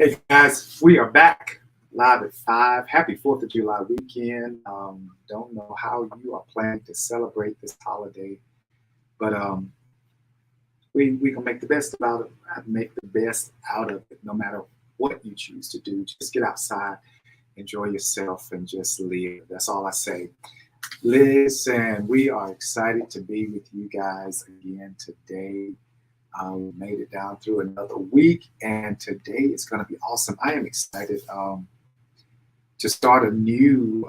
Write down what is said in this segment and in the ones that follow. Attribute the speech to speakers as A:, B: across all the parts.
A: Hey guys, we are back live at 5. Happy 4th of July weekend. Don't know how you are planning to celebrate this holiday, but we gonna make the best about it. Make the best out of it, no matter what you choose to do. Just get outside, enjoy yourself, and just live. That's all I say. Listen, we are excited to be with you guys again today. We made it down through another week, and today is going to be awesome. I am excited to start a new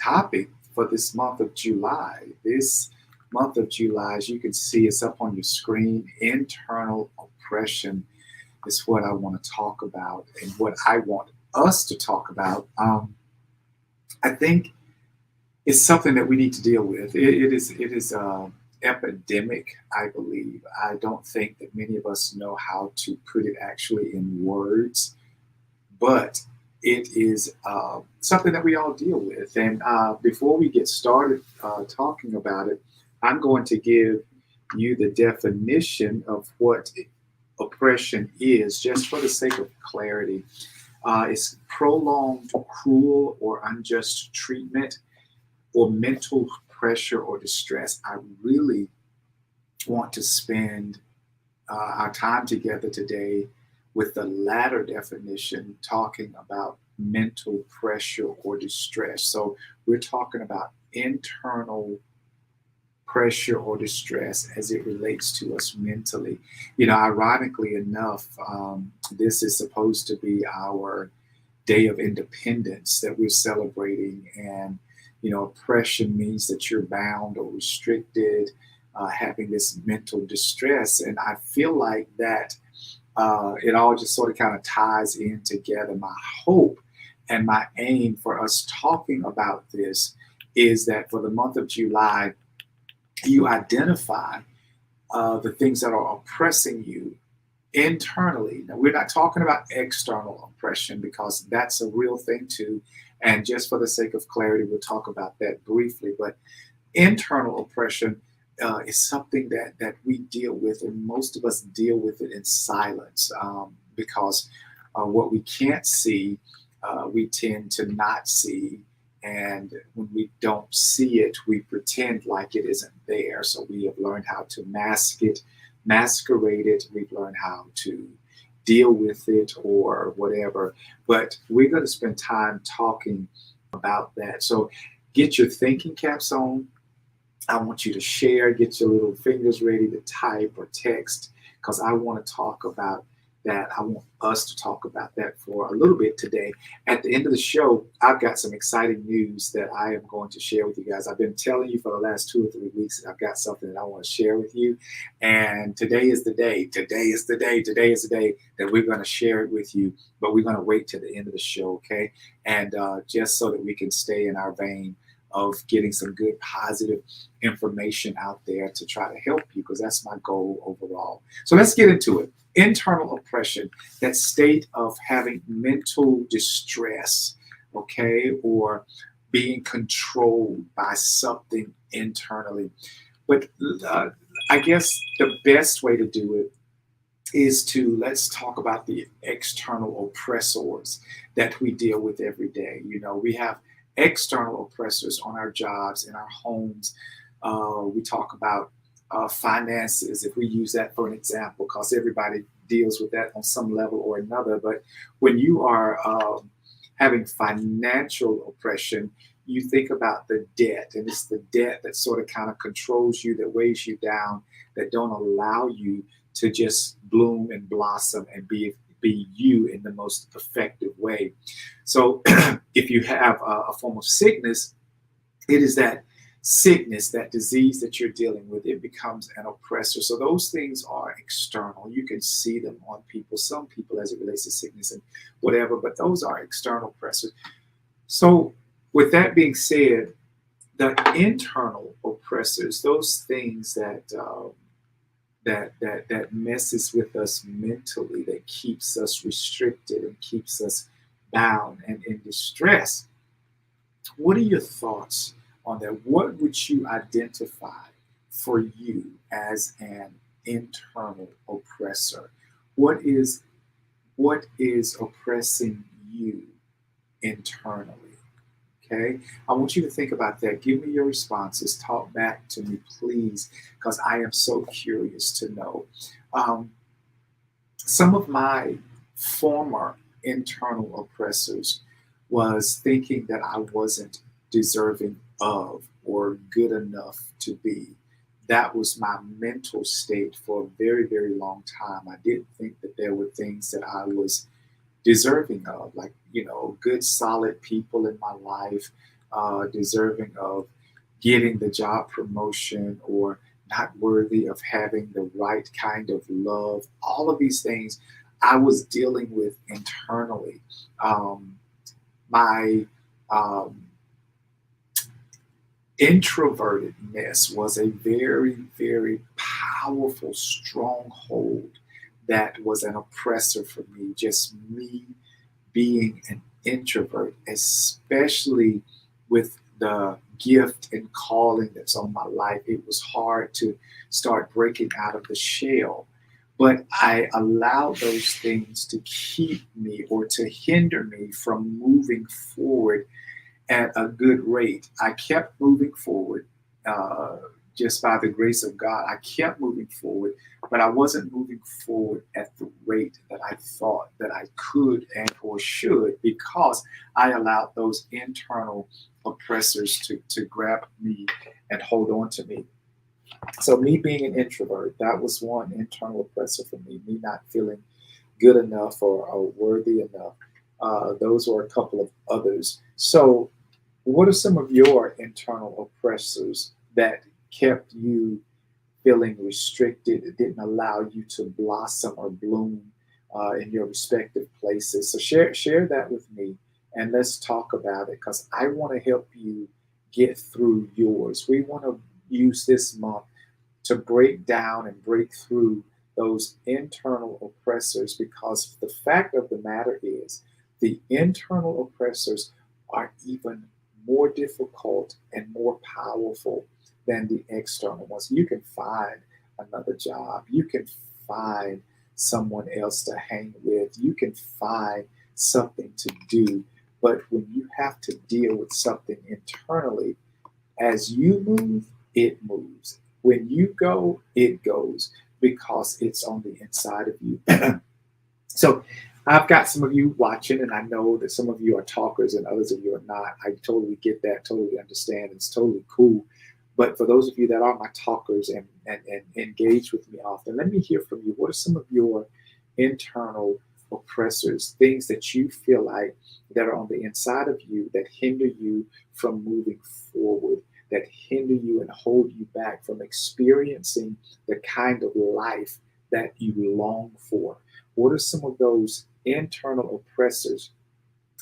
A: topic for this month of July. This month of July, as you can see, it's up on your screen. Internal oppression is what I want to talk about, and what I want us to talk about. I think it's something that we need to deal with. It is epidemic, I believe. I don't think that many of us know how to put it actually in words, but it is something that we all deal with. And before we get started talking about it, I'm going to give you the definition of what oppression is, just for the sake of clarity. It's prolonged, cruel, or unjust treatment, or mental pressure or distress. I really want to spend our time together today with the latter definition, talking about mental pressure or distress. So we're talking about internal pressure or distress as it relates to us mentally. Ironically enough, this is supposed to be our Day of Independence that we're celebrating. And oppression means that you're bound or restricted, having this mental distress. And I feel like that it all just sort of kind of ties in together. My hope and my aim for us talking about this is that for the month of July, you identify the things that are oppressing you internally. Now, we're not talking about external oppression, because that's a real thing too. And just for the sake of clarity, we'll talk about that briefly. But internal oppression is something that we deal with, and most of us deal with it in silence, because what we can't see, we tend to not see. And when we don't see it, we pretend like it isn't there. So we have learned how to mask it, masquerade it. We've learned how to deal with it or whatever. But we're going to spend time talking about that. So get your thinking caps on. I want you to share, get your little fingers ready to type or text, because I want to talk about that. I want us to talk about that for a little bit today. At the end of the show, I've got some exciting news that I am going to share with you guys. I've been telling you for the last 2 or 3 weeks that I've got something that I want to share with you. And today is the day. Today is the day. Today is the day that we're going to share it with you. But we're going to wait till the end of the show, okay? And just so that we can stay in our vein of getting some good, positive information out there to try to help you, because that's my goal overall. So let's get into it. Internal oppression, that state of having mental distress, okay, or being controlled by something internally. But I guess the best way to do it is let's talk about the external oppressors that we deal with every day. We have external oppressors on our jobs, in our homes. We talk about finances, if we use that for an example, because everybody deals with that on some level or another. But when you are having financial oppression, you think about the debt, and it's the debt that sort of kind of controls you, that weighs you down, that don't allow you to just bloom and blossom and be you in the most effective way. So if you have a form of sickness, it is that sickness, that disease that you're dealing with, it becomes an oppressor. So those things are external. You can see them on people, some people, as it relates to sickness and whatever, but those are external oppressors. So with that being said, the internal oppressors, those things that messes with us mentally, that keeps us restricted and keeps us bound and in distress. What are your thoughts on that? What would you identify for you as an internal oppressor? What what is oppressing you internally? Okay, I want you to think about that. Give me your responses. Talk back to me, please, because I am so curious to know. Um, some of my former internal oppressors was thinking that I wasn't deserving of or good enough to be. That was my mental state for a very, very long time. I didn't think that there were things that I was deserving of, like, good, solid people in my life, deserving of getting the job promotion or not worthy of having the right kind of love. All of these things I was dealing with internally. My um, introvertedness was a very, very powerful stronghold that was an oppressor for me. Just me being an introvert, especially with the gift and calling that's on my life, it was hard to start breaking out of the shell. But I allowed those things to keep me or to hinder me from moving forward at a good rate. I kept moving forward uh, just by the grace of God. I kept moving forward, but I wasn't moving forward at the rate that I thought that I could and or should because I allowed those internal oppressors to grab me and hold on to me. So me being an introvert, that was one internal oppressor for me not feeling good enough or worthy enough. Those were a couple of others. So what are some of your internal oppressors that kept you feeling restricted? It didn't allow you to blossom or bloom in your respective places. So share that with me, and let's talk about it because I want to help you get through yours. We want to use this month to break down and break through those internal oppressors because the fact of the matter is the internal oppressors are even more difficult and more powerful than the external ones. You can find another job, you can find someone else to hang with, you can find something to do. But when you have to deal with something internally, as you move, it moves. When you go, it goes because it's on the inside of you. So I've got some of you watching, and I know that some of you are talkers and others of you are not. I totally get that, totally understand. It's totally cool. But for those of you that are my talkers and engage with me often, let me hear from you. What are some of your internal oppressors, things that you feel like that are on the inside of you that hinder you from moving forward, that hinder you and hold you back from experiencing the kind of life that you long for? What are some of those internal oppressors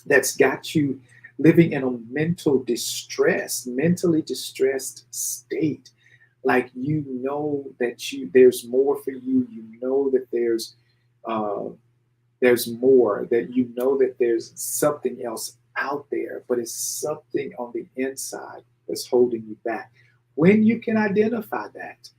A: that's got you living in a mentally distressed state? Like that there's more for you. You know that uh, there's more. That you know that there's something else out there, but it's something on the inside that's holding you back. When you can identify that,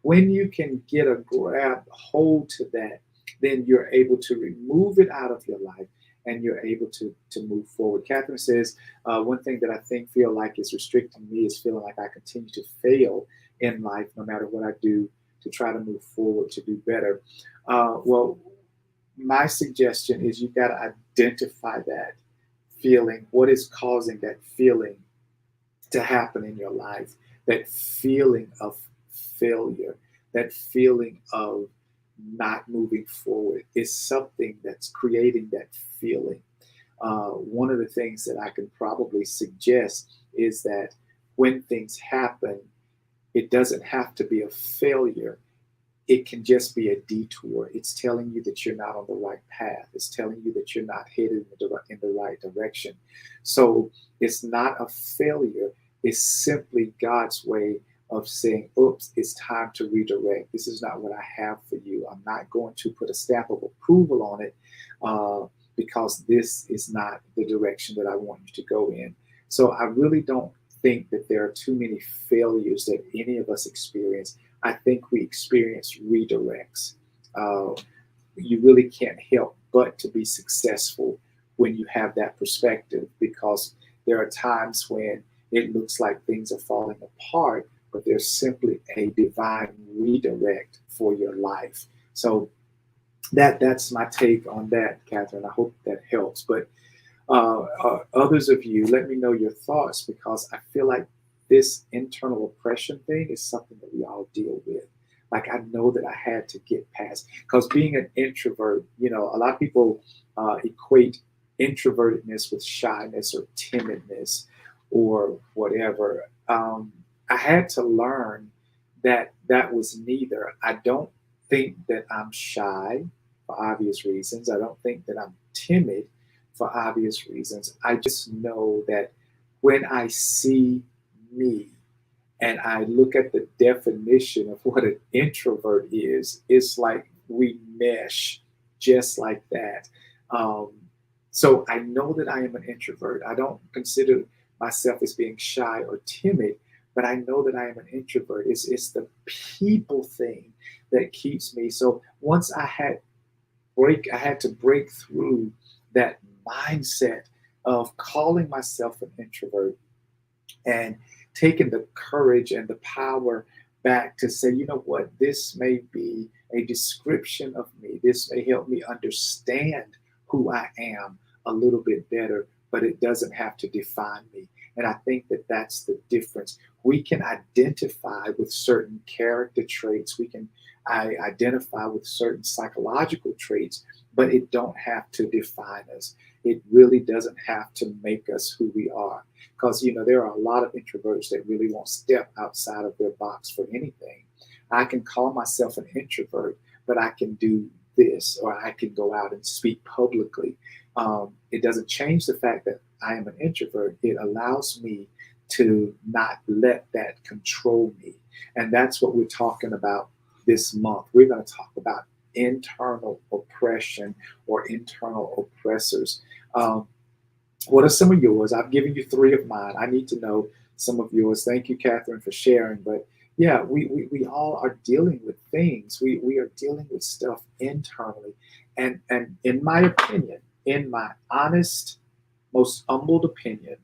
A: when you can get a grab hold to that, then you're able to remove it out of your life and you're able to move forward. Catherine says, one thing that I feel like is restricting me is feeling like I continue to fail in life no matter what I do to try to move forward, to do better. Well, my suggestion is you got to identify that feeling. What is causing that feeling to happen in your life? That feeling of failure, that feeling of not moving forward is something that's creating that feeling. One of the things that I can probably suggest is that when things happen, it doesn't have to be a failure. It can just be a detour. It's telling you that you're not on the right path. It's telling you that you're not headed in the right direction. So it's not a failure. It's simply God's way of saying, oops, it's time to redirect. This is not what I have for you. I'm not going to put a stamp of approval on it because this is not the direction that I want you to go in. So I really don't think that there are too many failures that any of us experience. I think we experience redirects. Uh, you really can't help but to be successful when you have that perspective, because there are times when it looks like things are falling apart, but there's simply a divine redirect for your life. So that's my take on that, Catherine. I hope that helps. But others of you, let me know your thoughts, because I feel like this internal oppression thing is something that we all deal with. Like, I know that I had to get past, because being an introvert, a lot of people equate introvertedness with shyness or timidness or whatever. I had to learn that that was neither. I don't think that I'm shy for obvious reasons. I don't think that I'm timid for obvious reasons. I just know that when I see me and I look at the definition of what an introvert is, it's like we mesh just like that. Um, so I know that I am an introvert. I don't consider myself as being shy or timid, but I know that I am an introvert. It's the people thing that keeps me. So once I had to break through that mindset of calling myself an introvert and taking the courage and the power back to say, you know what, this may be a description of me. This may help me understand who I am a little bit better, but it doesn't have to define me. And I think that that's the difference. We can identify with certain character traits. We can identify with certain psychological traits, but it don't have to define us. It really doesn't have to make us who we are. Because, there are a lot of introverts that really won't step outside of their box for anything. I can call myself an introvert, but I can do this, or I can go out and speak publicly. It doesn't change the fact that I am an introvert. It allows me to not let that control me. And that's what we're talking about this month. We're going to talk about internal oppression or internal oppressors. What are some of yours? I've given you three of mine. I need to know some of yours. Thank you, Catherine, for sharing. But yeah, we all are dealing with things. We are dealing with stuff internally. And in my opinion, in my honest, most humbled opinion,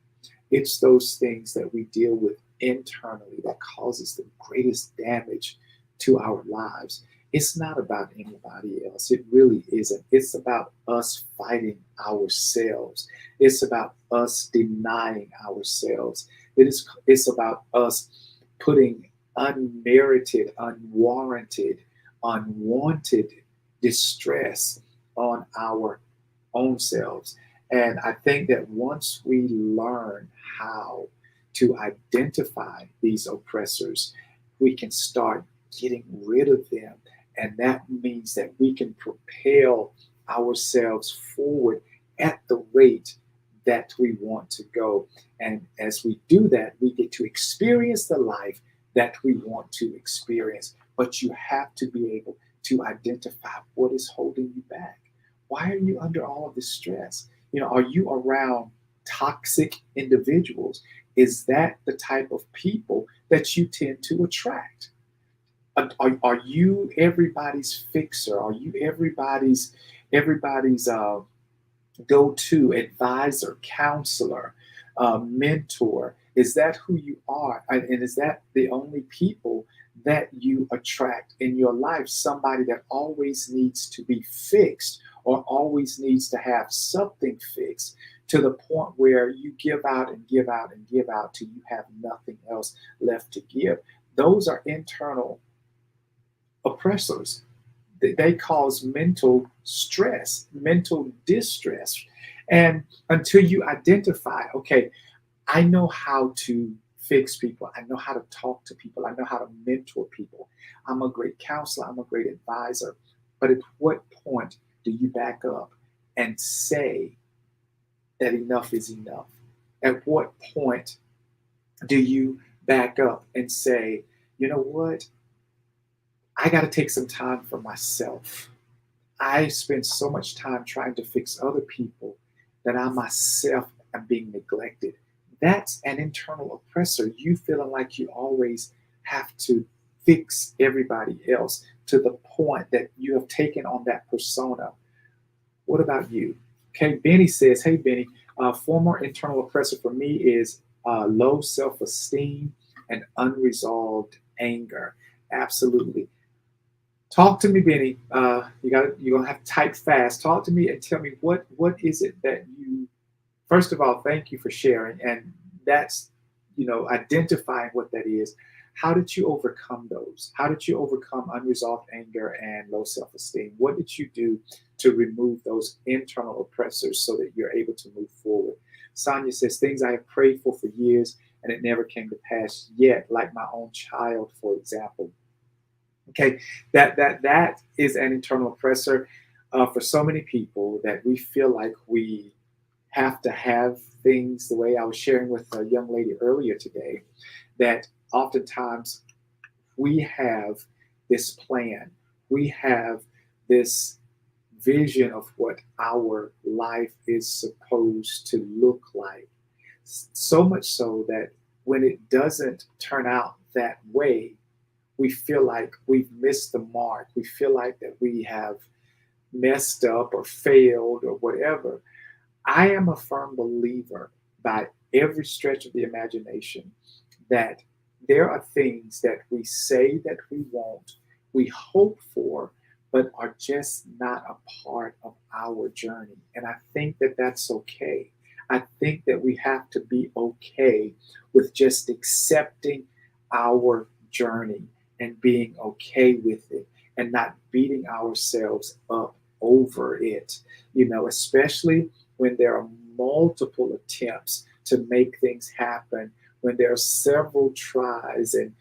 A: it's those things that we deal with internally that causes the greatest damage to our lives. It's not about anybody else. It really isn't. It's about us fighting ourselves. It's about us denying ourselves. It's about us putting unmerited, unwarranted, unwanted distress on our own selves. And I think that once we learn how to identify these oppressors, we can start getting rid of them. And that means that we can propel ourselves forward at the rate that we want to go. And as we do that, we get to experience the life that we want to experience. But you have to be able to identify what is holding you back. Why are you under all of this stress? Are you around toxic individuals? Is that the type of people that you tend to attract? Are you everybody's fixer? Are you everybody's go-to advisor, counselor, mentor? Is that who you are? And is that the only people that you attract in your life? Somebody that always needs to be fixed or always needs to have something fixed, to the point where you give out and give out and give out till you have nothing else left to give. Those are internal oppressors. They cause mental stress, mental distress. And until you identify, okay, I know how to fix people. I know how to talk to people. I know how to mentor people. I'm a great counselor. I'm a great advisor. But at what point do you back up and say that enough is enough? At what point do you back up and say, you know what? I got to take some time for myself. I spend so much time trying to fix other people that I myself am being neglected. That's an internal oppressor. You feeling like you always have to fix everybody else. to the point that you have taken on that persona. What about you? Okay, Benny says, hey, Benny, former internal oppressor for me is low self esteem and unresolved anger. Absolutely. Talk to me, Benny. You're gonna have to type fast. Talk to me and tell me what is it that you. First of all, thank you for sharing, and that's identifying what that is. How did you overcome those? How did you overcome unresolved anger and low self-esteem? What did you do to remove those internal oppressors so that you're able to move forward? Sonia says, things I have prayed for years and it never came to pass yet, like my own child, for example. Okay, that is an internal oppressor for so many people, that we feel like we have to have things the way I was sharing with a young lady earlier today, that oftentimes we have this plan, we have this vision of what our life is supposed to look like. So much so that when it doesn't turn out that way, we feel like we've missed the mark. We feel like that we have messed up or failed or whatever. I am a firm believer, by every stretch of the imagination, that there are things that we say that we want, we hope for, but are just not a part of our journey. And I think that that's okay. I think that we have to be okay with just accepting our journey and being okay with it and not beating ourselves up over it, especially when there are multiple attempts to make things happen, when there are several tries and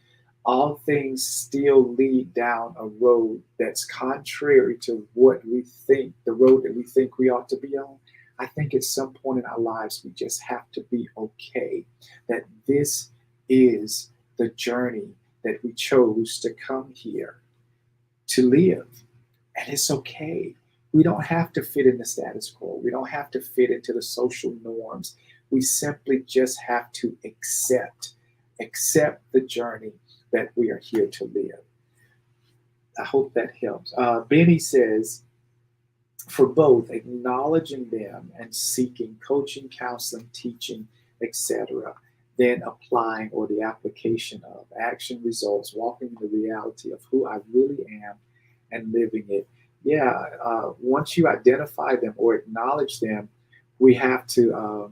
A: all things still lead down a road that's contrary to what we think, the road that we think we ought to be on. I think at some point in our lives, we just have to be okay that this is the journey that we chose to come here to live. And it's okay. We don't have to fit in the status quo. We don't have to fit into the social norms. We simply just have to accept the journey that we are here to live. I hope that helps. Benny says, for both acknowledging them and seeking coaching, counseling, teaching, etc., then applying, or the application of action results, walking in the reality of who I really am and living it. Yeah, once you identify them or acknowledge them, we have to,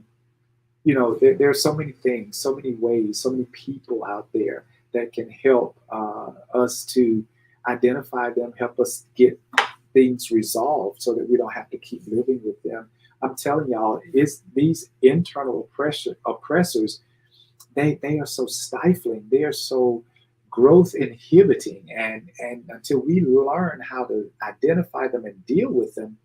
A: there are so many things, so many ways, so many people out there that can help us to identify them, help us get things resolved so that we don't have to keep living with them. I'm telling y'all, it's these internal oppressors, they are so stifling. They are so growth inhibiting. And until we learn how to identify them and deal with them,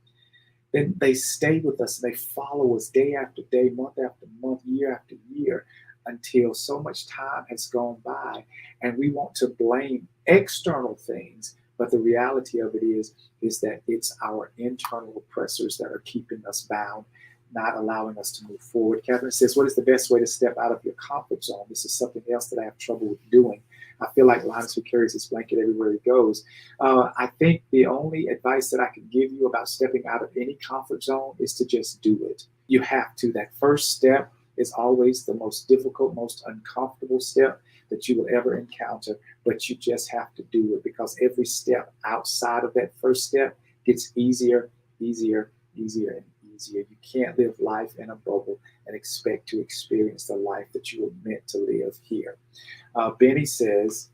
A: then they stay with us and they follow us day after day, month after month, year after year, until so much time has gone by and we want to blame external things. But the reality of it is that it's our internal oppressors that are keeping us bound, not allowing us to move forward. Catherine says, what is the best way to step out of your comfort zone? This is something else that I have trouble with doing. I feel like Linus, who carries his blanket everywhere he goes. I think the only advice that I can give you about stepping out of any comfort zone is to just do it. You have to. That first step is always the most difficult, most uncomfortable step that you will ever encounter, but you just have to do it, because every step outside of that first step gets easier, easier, easier, and easier. You can't live life in a bubble and expect to experience the life that you were meant to live here. Benny says,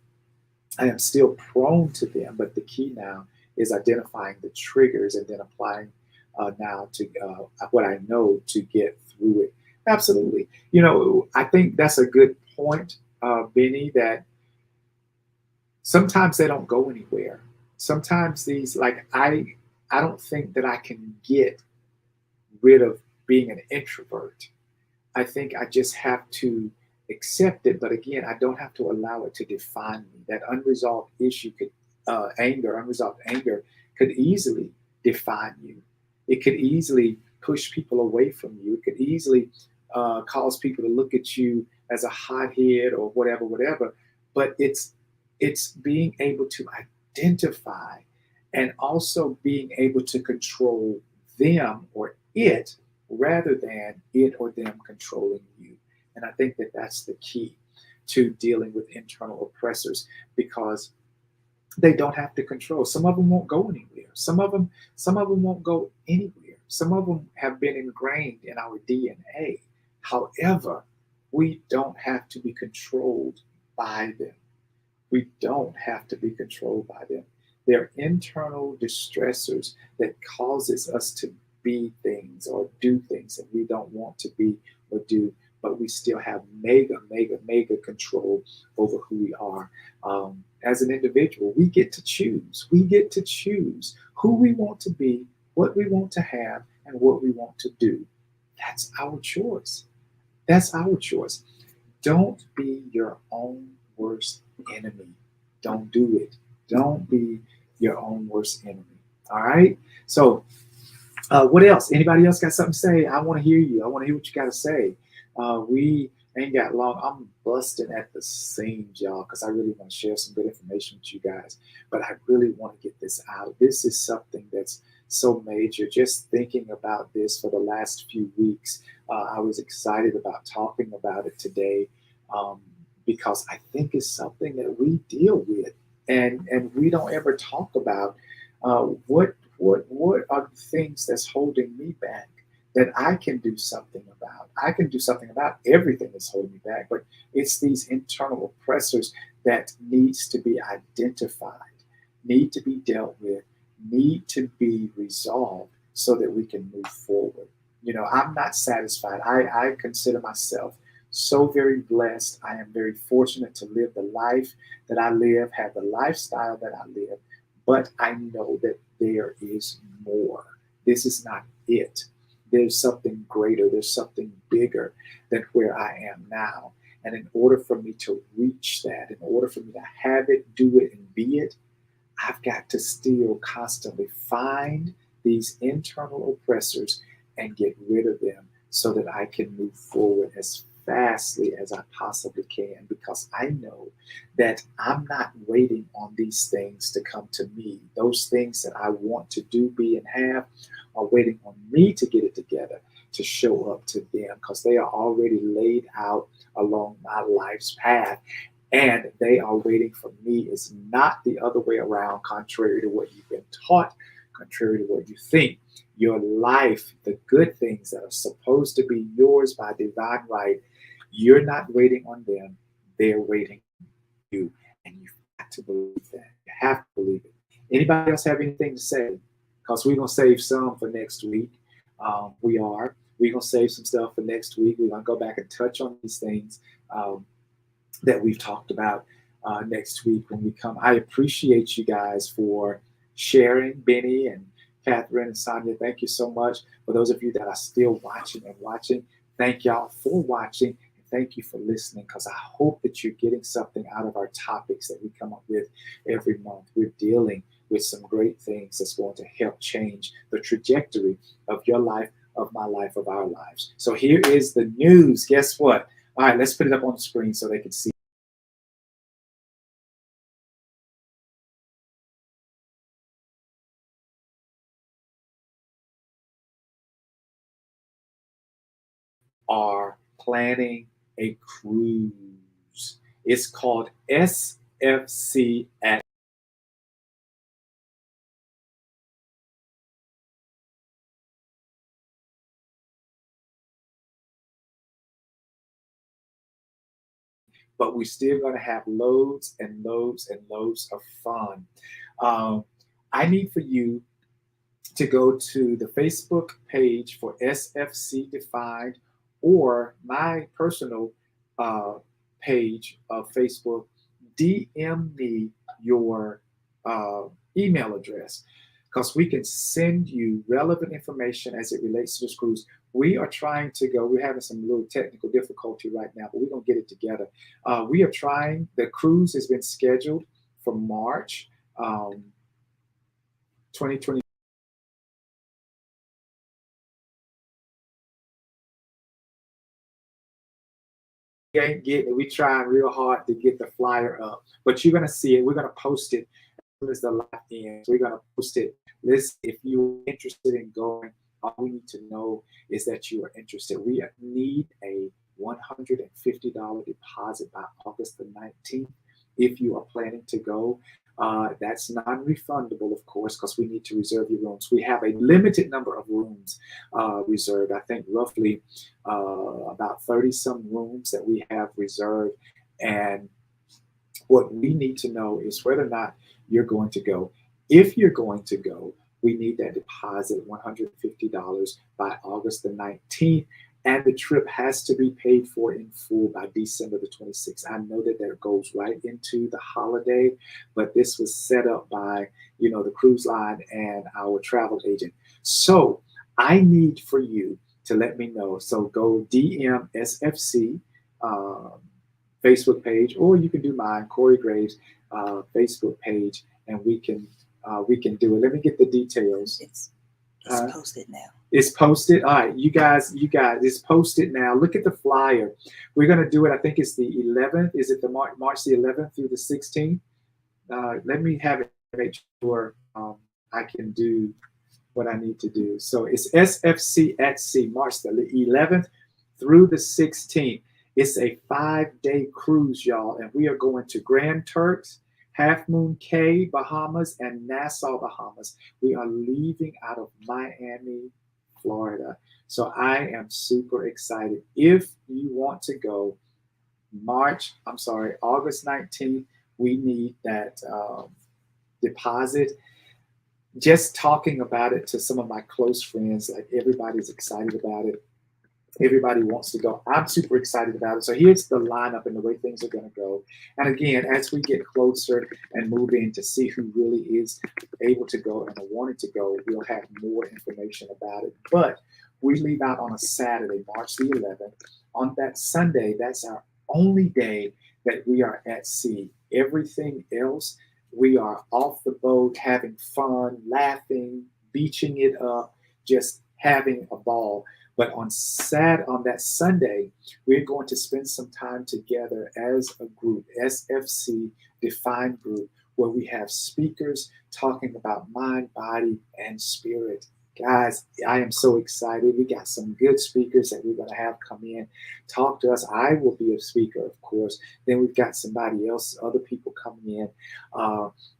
A: I am still prone to them, but the key now is identifying the triggers and then applying now to what I know to get through it. Absolutely. I think that's a good point, Benny, that sometimes they don't go anywhere. Sometimes these, like, I don't think that I can get rid of being an introvert. I think I just have to accept it. But again, I don't have to allow it to define me. That unresolved issue could, unresolved anger could easily define you. It could easily push people away from you. It could easily cause people to look at you as a hothead or whatever. But it's being able to identify and also being able to control them or it rather than it or them controlling you. And I think that that's the key to dealing with internal oppressors because they don't have to control. Some of them won't go anywhere. Some of them won't go anywhere. Some of them have been ingrained in our DNA. However, we don't have to be controlled by them. We don't have to be controlled by them. They're internal distressors that causes us to be things or do things that we don't want to be or do, but we still have mega, mega, mega control over who we are. As an individual, we get to choose. We get to choose who we want to be, what we want to have, and what we want to do. That's our choice. That's our choice. Don't be your own worst enemy. Don't do it. Don't be your own worst enemy. All right. So, what else? Anybody else got something to say? I want to hear you. I want to hear what you got to say. We ain't got long. I'm busting at the seams, y'all, because I really want to share some good information with you guys. But I really want to get this out. This is something that's so major. Just thinking about this for the last few weeks, I was excited about talking about it today because I think it's something that we deal with, and we don't ever talk about what are the things that's holding me back that I can do something about. I can do something about everything that's holding me back, but it's these internal oppressors that needs to be identified, need to be dealt with, need to be resolved so that we can move forward. I'm not satisfied. I consider myself so very blessed. I am very fortunate to live the life that I live, have the lifestyle that I live, but I know that there is more. This is not it. There's something greater, there's something bigger than where I am now. And in order for me to reach that, in order for me to have it, do it, and be it, I've got to still constantly find these internal oppressors and get rid of them so that I can move forward as fastly as I possibly can, because I know that I'm not waiting on these things to come to me. Those things that I want to do, be, and have are waiting on me to get it together to show up to them, because they are already laid out along my life's path, and they are waiting for me. It's not the other way around, contrary to what you've been taught, contrary to what you think. Your life, the good things that are supposed to be yours by divine right, you're not waiting on them. They're waiting on you. And you've got to believe that. You have to believe it. Anybody else have anything to say? Because we're going to save some for next week. We are. We're going to save some stuff for next week. We're going to go back and touch on these things that we've talked about next week when we come. I appreciate you guys for sharing. Benny and Catherine and Sonia, thank you so much. For those of you that are still watching, thank y'all for watching. Thank you for listening, because I hope that you're getting something out of our topics that we come up with every month. We're dealing with some great things that's going to help change the trajectory of your life, of my life, of our lives. So here is the news. Guess what? All right, let's put it up on the screen so they can see. Are planning a cruise. It's called SFC at. But we're still going to have loads and loads and loads of fun. I need for you to go to the Facebook page for SFC Defined, or my personal page of Facebook. DM me your email address, because we can send you relevant information as it relates to this cruise. We are trying to go, we're having some little technical difficulty right now, but we're going to get it together. We are trying, the cruise has been scheduled for March 2020. Ain't getting it. We trying real hard to get the flyer up, but you're going to see it. We're going to post it soon as the live ends, we're going to post it. Listen, if you're interested in going, all we need to know is that you are interested. We need a $150 deposit by August the 19th if you are planning to go. That's non-refundable, of course, because we need to reserve your rooms. We have a limited number of rooms reserved. I think roughly about 30-some rooms that we have reserved. And what we need to know is whether or not you're going to go. If you're going to go, we need that deposit, $150 by August the 19th. And the trip has to be paid for in full by December the 26th. I know that that goes right into the holiday, but this was set up by, the cruise line and our travel agent. So I need for you to let me know. So go DM SFC Facebook page, or you can do mine, Corey Graves Facebook page, and we can do it. Let me get the details.
B: It's posted now.
A: It's posted. All right, you guys, it's posted now. Look at the flyer. We're going to do it. I think it's the 11th. Is it the March the 11th through the 16th? Let me have it, make sure I can do what I need to do. So it's SFC at Sea, March the 11th through the 16th. It's a 5-day cruise, y'all, and we are going to Grand Turks, Half Moon Cay, Bahamas, and Nassau, Bahamas. We are leaving out of Miami, Florida. So I am super excited. If you want to go, August 19th, we need that deposit. Just talking about it to some of my close friends, like everybody's excited about it. Everybody wants to go. I'm super excited about it. So here's the lineup and the way things are going to go. And again, as we get closer and move in to see who really is able to go and wanted to go, we'll have more information about it. But we leave out on a Saturday, March the 11th. On that Sunday, that's our only day that we are at sea. Everything else, we are off the boat, having fun, laughing, beaching it up, just having a ball. But on that Sunday, we're going to spend some time together as a group, SFC defined group, where we have speakers talking about mind, body, and spirit. Guys, I am so excited. We got some good speakers that we're going to have come in, talk to us. I will be a speaker, of course. Then we've got somebody else, other people coming in.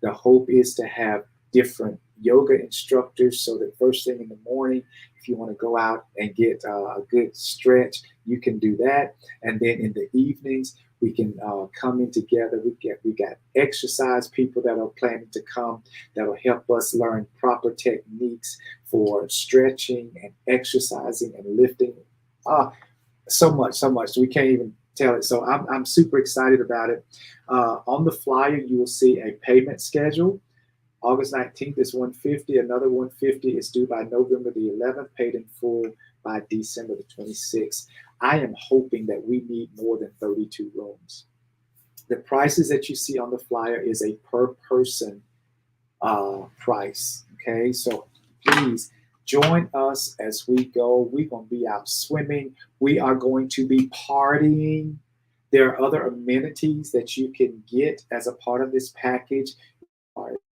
A: The hope is to have different yoga instructors, so that first thing in the morning, if you want to go out and get a good stretch, you can do that. And then in the evenings, we can come in together. We got exercise people that are planning to come that will help us learn proper techniques for stretching and exercising and lifting. So much. We can't even tell it. So I'm super excited about it. On the flyer, you will see a payment schedule. August 19th is $150. Another $150 is due by November the 11th, paid in full by December the 26th. I am hoping that we need more than 32 rooms. The prices that you see on the flyer is a per person price. Okay, so please join us as we go. We're going to be out swimming. We are going to be partying. There are other amenities that you can get as a part of this package.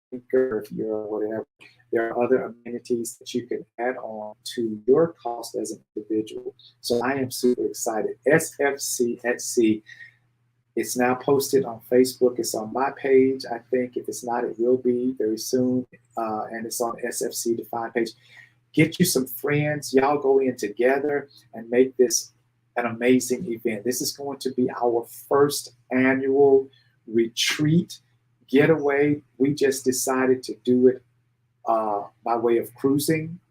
A: If you're whatever, there are other amenities that you can add on to your cost as an individual. So I am super excited. SFC at Sea. It's now posted on Facebook. It's on my page. I think if it's not, it will be very soon. And it's on SFC Defined page. Get you some friends. Y'all go in together and make this an amazing event. This is going to be our first annual retreat getaway. We just decided to do it by way of cruising.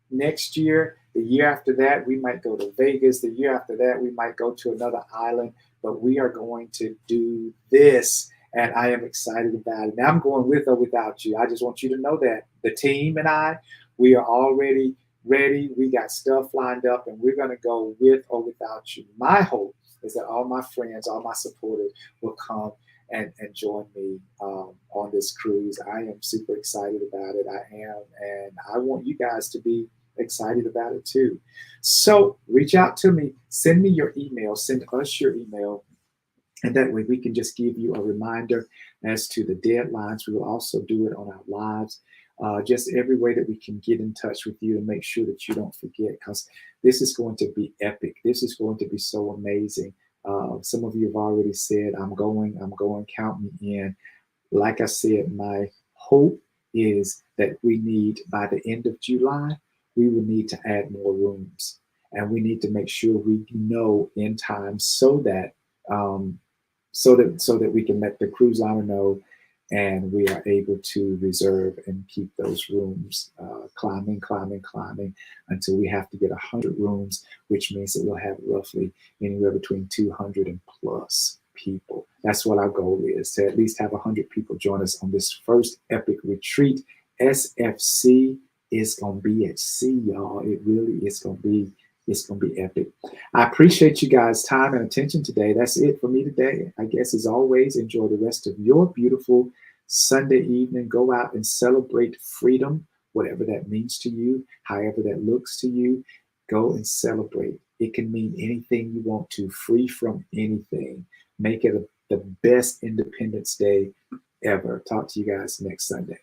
A: Next year, the year after that, we might go to Vegas. The year after that, we might go to another island. But we are going to do this, and I am excited about it. Now, I'm going with or without you. I just want you to know that the team and I, we are already ready. We got stuff lined up, and we're going to go with or without you. My hope is that all my friends, all my supporters will come and join me on this cruise. I am super excited about it. I am, and I want you guys to be excited about it too. So reach out to me, send me your email, send us your email, and that way we can just give you a reminder as to the deadlines. We will also do it on our lives. Just every way that we can get in touch with you and make sure that you don't forget, because this is going to be epic. This is going to be so amazing. Some of you have already said, I'm going, count me in. Like I said, my hope is that we need, by the end of July, we will need to add more rooms. And we need to make sure we know in time so that we can let the cruise liner know, and we are able to reserve and keep those rooms climbing until we have to get 100 rooms, which means that we'll have roughly anywhere between 200 and plus people. That's what our goal is, to at least have 100 people join us on this first epic retreat. SFC is going to be at sea, y'all. It really is going to be. It's going to be epic. I appreciate you guys' time and attention today. That's it for me today. I guess, as always, enjoy the rest of your beautiful Sunday evening. Go out and celebrate freedom, whatever that means to you, however that looks to you. Go and celebrate. It can mean anything you want to, free from anything. Make it the best Independence Day ever. Talk to you guys next Sunday.